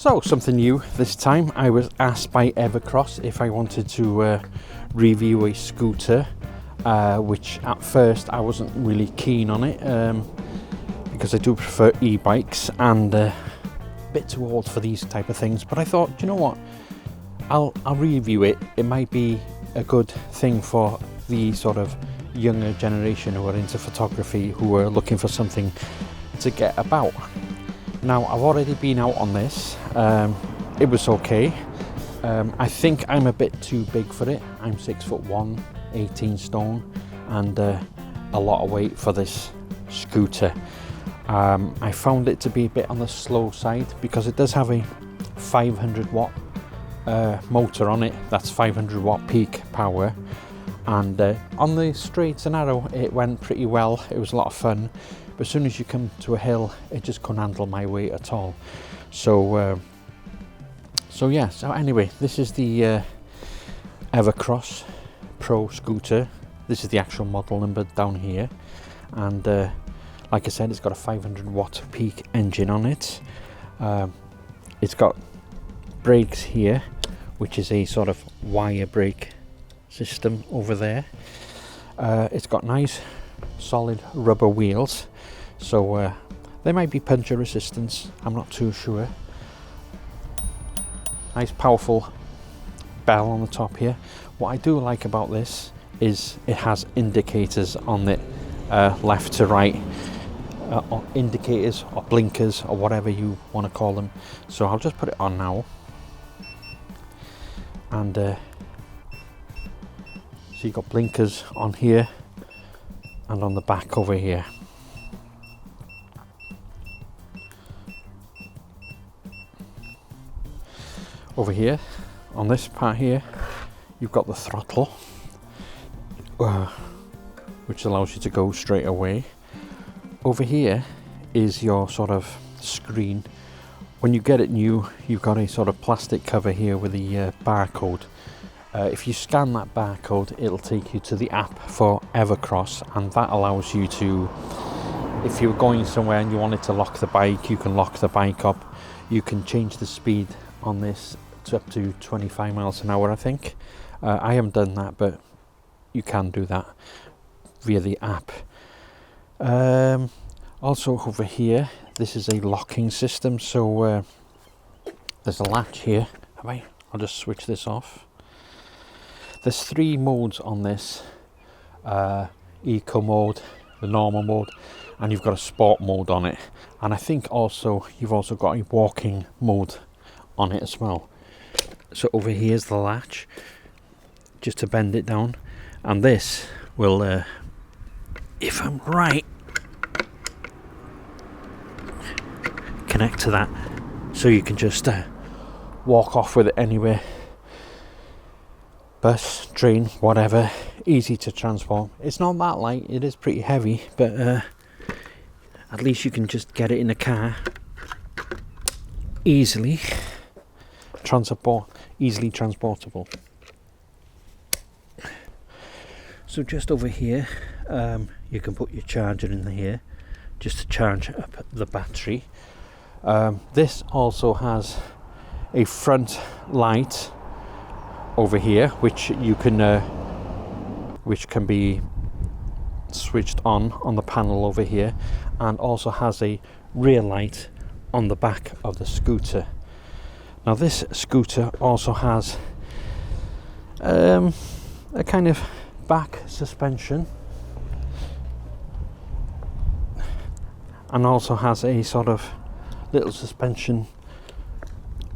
So something new this time. I was asked by Evercross if I wanted to review a scooter, which at first I wasn't really keen on it because I do prefer e-bikes and a bit too old for these type of things. But I thought, you know what, I'll review it. It might be a good thing for the sort of younger generation who are into photography, who are looking for something to get about. Now, I've already been out on this. It was okay. I think I'm a bit too big for it. I'm 6'1", 18 stone, and a lot of weight for this scooter. I found it to be a bit on the slow side because it does have a 500 watt motor on it. That's 500 watt peak power. And on the straight and narrow, it went pretty well. It was a lot of fun. But as soon as you come to a hill, it just couldn't handle my weight at all. So anyway, this is the Evercross Pro scooter. This is the actual model number down here. And like I said, it's got a 500 watt peak engine on it. It's got brakes here, which is a sort of wire brake system over there. It's got nice solid rubber wheels, so they might be puncture resistance, I'm not too sure. Nice powerful bell on the top here. What I do like about this is it has indicators on it, left to right, or indicators or blinkers or whatever you want to call them. So I'll just put it on now, and so you've got blinkers on here and on the back over here. Over here, on this part here, you've got the throttle, which allows you to go straight away. Over here is your sort of screen. When you get it new, you've got a sort of plastic cover here with the barcode. If you scan that barcode, it'll take you to the app for Evercross, and that allows you to, if you're going somewhere and you wanted to lock the bike, you can lock the bike up. You can change the speed on this to up to 25 miles an hour, I think. I haven't done that, but you can do that via the app. Also over here, this is a locking system, so there's a latch here. I'll just switch this off. There's 3 modes on this: eco mode, the normal mode, and you've got a sport mode on it. And I think also you've also got a walking mode on it as well. So over here's the latch, just to bend it down, and this will, if I'm right, connect to that, so you can just walk off with it anywhere. Bus, train, whatever, easy to transport. It's not that light, it is pretty heavy, but at least you can just get it in the car easily. Easily transportable. So just over here, you can put your charger in here just to charge up the battery. This also has a front light over here, which you can which can be switched on the panel over here, and also has a rear light on the back of the scooter. Now this scooter also has a kind of back suspension, and also has a sort of little suspension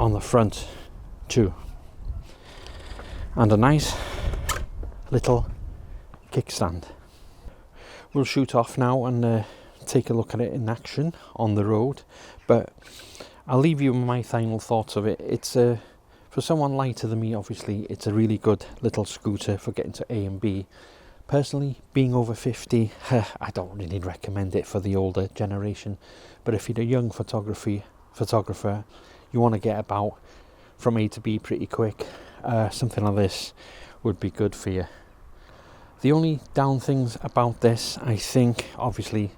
on the front too, and a nice little kickstand. We'll shoot off now and take a look at it in action on the road, but I'll leave you my final thoughts of it. It's for someone lighter than me, obviously, it's a really good little scooter for getting to A and B. Personally, being over 50, I don't really recommend it for the older generation, but if you're a young photographer, you want to get about from A to B pretty quick, something like this would be good for you. The only down things about this, I think, obviously,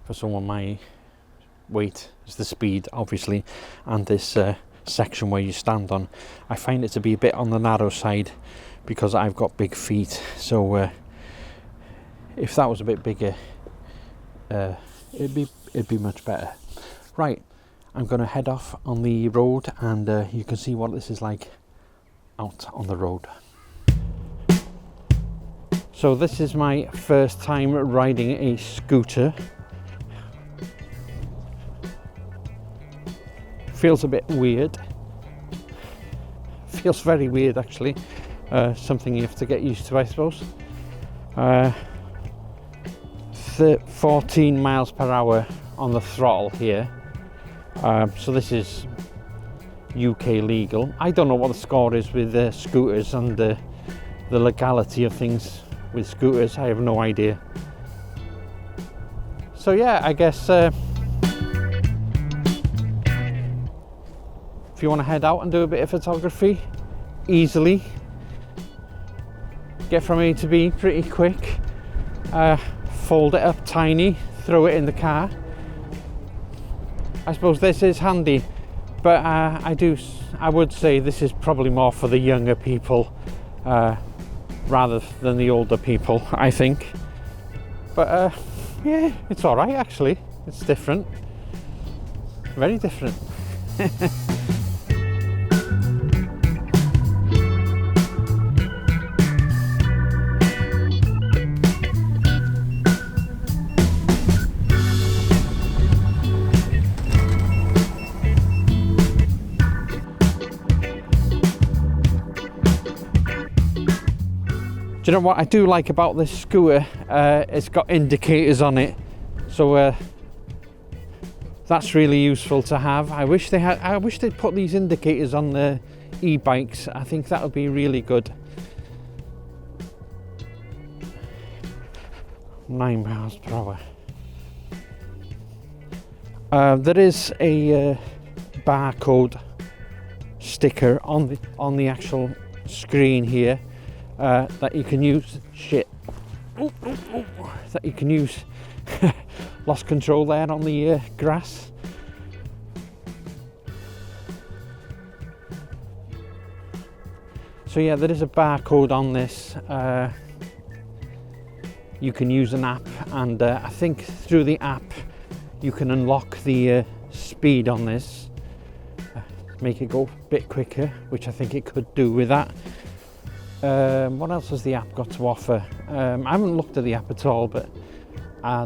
for someone my weight, is the speed, obviously, and this section where you stand on. I find it to be a bit on the narrow side because I've got big feet, so if that was a bit bigger, it'd be much better. Right, I'm going to head off on the road, and you can see what this is like out on the road. So this is my first time riding a scooter. Feels a bit weird. Feels very weird actually. Something you have to get used to, I suppose. 14 miles per hour on the throttle here. So this is UK legal. I don't know what the score is with scooters and the legality of things with scooters. I have no idea. So yeah, I guess if you want to head out and do a bit of photography easily, get from A to B pretty quick, fold it up tiny, throw it in the car. I suppose this is handy, but I would say this is probably more for the younger people rather than the older people, I think. But yeah, it's all right actually. It's different, very different. Do you know what I do like about this scooter? It's got indicators on it, so that's really useful to have. I wish they'd put these indicators on the e-bikes. I think that would be really good. 9 miles per hour. There is a barcode sticker on the actual screen here. That you can use. That you can use. Lost control there on the grass. So yeah, there is a barcode on this. You can use an app, and I think through the app you can unlock the speed on this, make it go a bit quicker, which I think it could do with that. What else has the app got to offer? I haven't looked at the app at all, but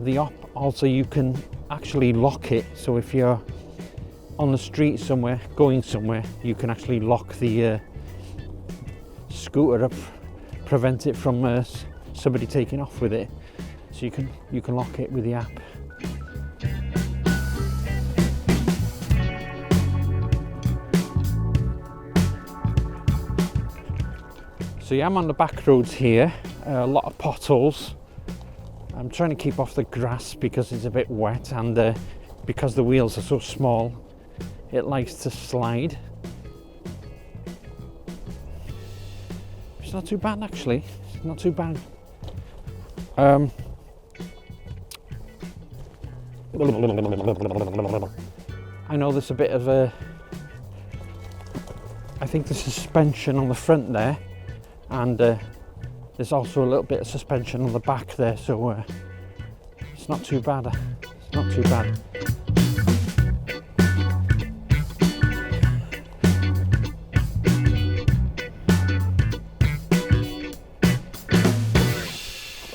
the app also, you can actually lock it. So if you're on the street somewhere, going somewhere, you can actually lock the scooter up, prevent it from somebody taking off with it. So you can lock it with the app. So yeah, I'm on the back roads here, a lot of potholes. I'm trying to keep off the grass because it's a bit wet, and because the wheels are so small, it likes to slide. It's not too bad actually, it's not too bad. I know there's a bit of I think the suspension on the front there, and there's also a little bit of suspension on the back there, so it's not too bad. It's not too bad.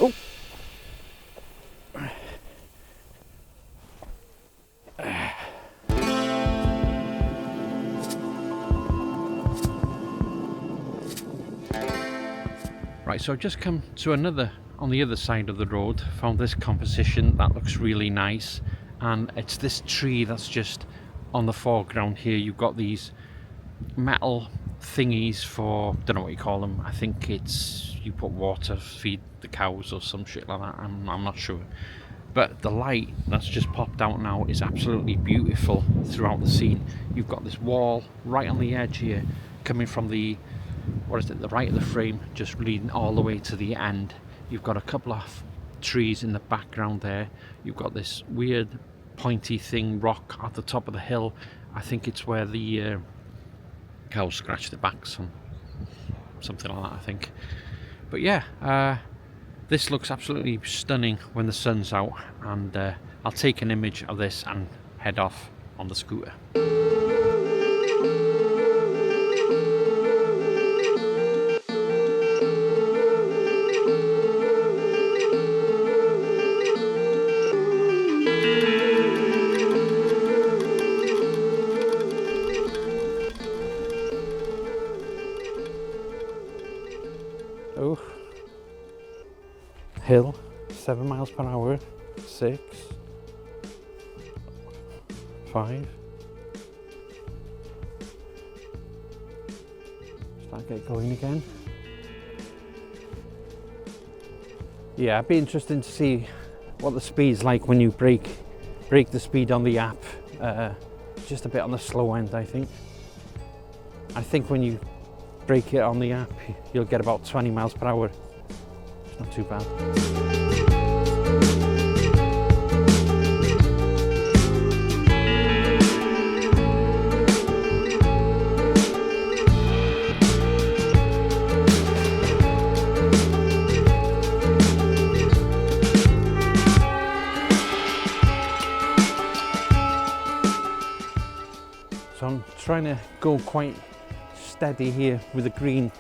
Oh. Right, so I've just come to another, on the other side of the road, found this composition that looks really nice, and it's this tree that's just on the foreground here. You've got these metal thingies for, don't know what you call them, I think it's, you put water, feed the cows or some shit like that, I'm not sure. But the light that's just popped out now is absolutely beautiful throughout the scene. You've got this wall right on the edge here, coming from the, what is it, the right of the frame, just leading all the way to the end. You've got a couple of trees in the background there. You've got this weird pointy thing, rock at the top of the hill. I think it's where the cow scratched the back, something like that, I think. But yeah, this looks absolutely stunning when the sun's out, and I'll take an image of this and head off on the scooter. Oh, hill, 7 miles per hour, 6, 5. Start get going again. Yeah, it'd be interesting to see what the speed's like when you break the speed on the app. Just a bit on the slow end, I think. I think when you break it on the app, you'll get about 20 miles per hour. It's not too bad. So I'm trying to go quite steady here with the green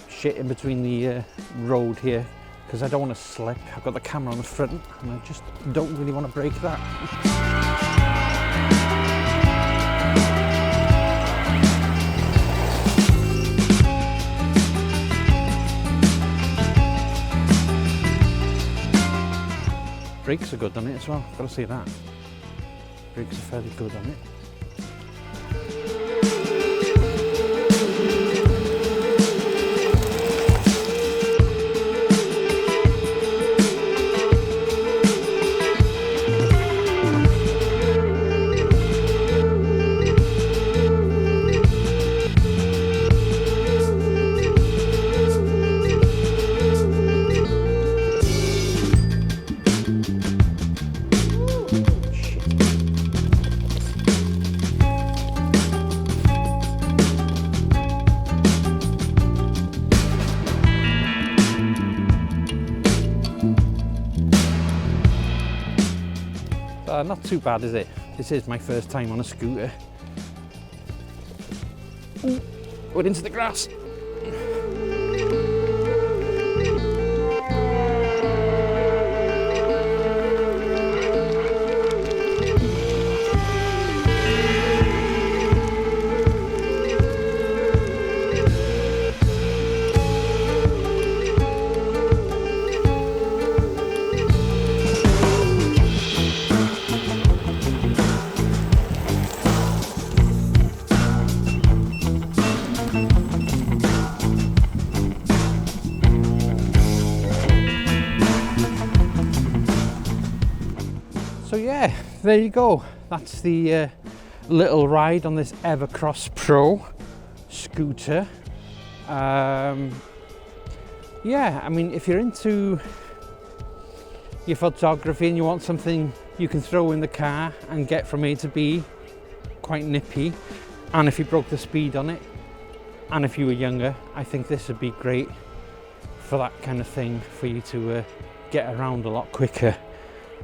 shit in between the road here, because I don't want to slip. I've got the camera on the front and I just don't really want to break that. Brakes are good on it as well, gotta say that. Brakes are fairly good on it. Not too bad, is it? This is my first time on a scooter. Ooh, went into the grass. So yeah, there you go. That's the little ride on this Evercross Pro scooter. Yeah, I mean, if you're into your photography and you want something you can throw in the car and get from A to B, quite nippy, and if you broke the speed on it, and if you were younger, I think this would be great for that kind of thing, for you to get around a lot quicker.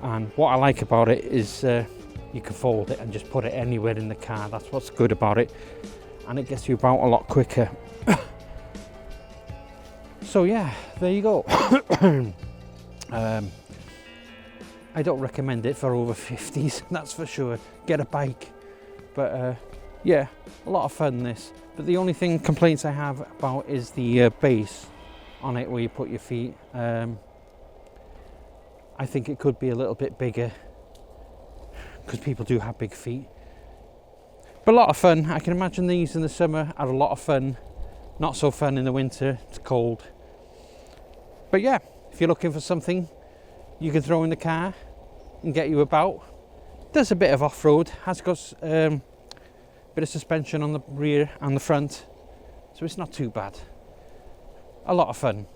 And what I like about it is you can fold it and just put it anywhere in the car. That's what's good about it, and it gets you about a lot quicker. So yeah, there you go. I don't recommend it for over 50s, that's for sure. Get a bike. But yeah, a lot of fun this. But the only complaints I have about is the base on it, where you put your feet. I think it could be a little bit bigger, because people do have big feet. But a lot of fun. I can imagine these in the summer are a lot of fun. Not so fun in the winter, it's cold. But yeah, if you're looking for something you can throw in the car and get you about. Does a bit of off-road, has got a bit of suspension on the rear and the front, so it's not too bad. A lot of fun.